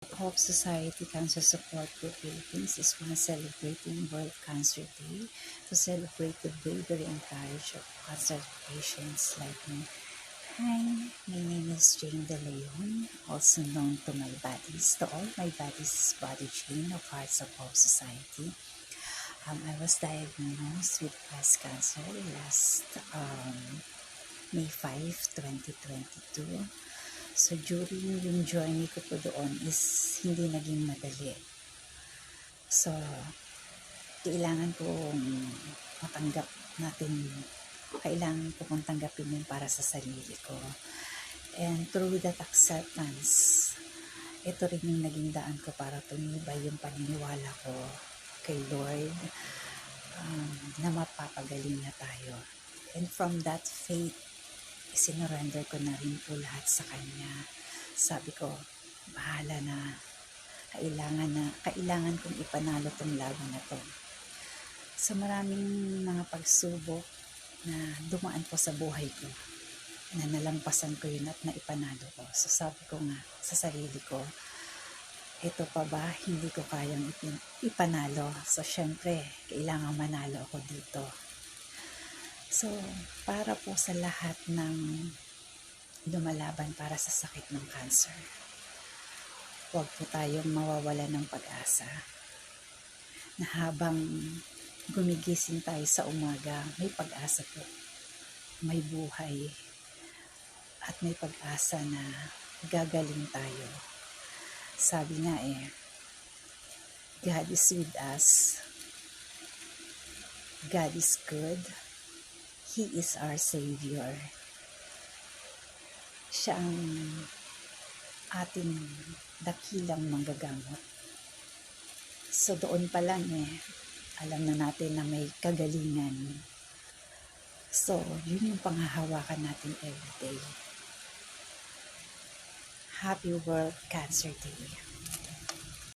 Hope Society Cancer Support Group Philippines is one celebrating World Cancer Day to celebrate the bravery and courage of cancer patients like me. Hi, my name is Jane De Leon, also known to my buddies, to all my buddies, Body Jane of Hearts of Hope Society. I was diagnosed with breast cancer last May 5, 2022. So during yung journey ko po doon is hindi naging madali. So kailangan kong matanggap natin, kailangan ko kong tanggapin yun para sa sarili ko. And through that acceptance, ito rin yung naging daan ko para tumibay yung paniniwala ko kay Lord na mapapagaling na tayo. And from that faith, isinurrender ko na rin po lahat sa Kanya. Sabi ko, bahala na. Kailangan kong ipanalo tong laban na to. Sa maraming mga pagsubok na dumaan po sa buhay ko, na nalampasan ko yun at naipanalo ko. So sabi ko nga sa sarili ko, ito pa ba, hindi ko kayang ipanalo. So syempre, kailangan manalo ako dito. So, para po sa lahat ng lumalaban para sa sakit ng cancer, huwag po tayong mawawala ng pag-asa na habang gumigising tayo sa umaga, may pag-asa po, may buhay, at may pag-asa na gagaling tayo. Sabi nga God is with us, God is good, He is our Savior. Siya ang ating dakilang manggagamot. So doon pa lang alam na natin na may kagalingan. So yun yung panghahawakan natin everyday. Happy World Cancer Day.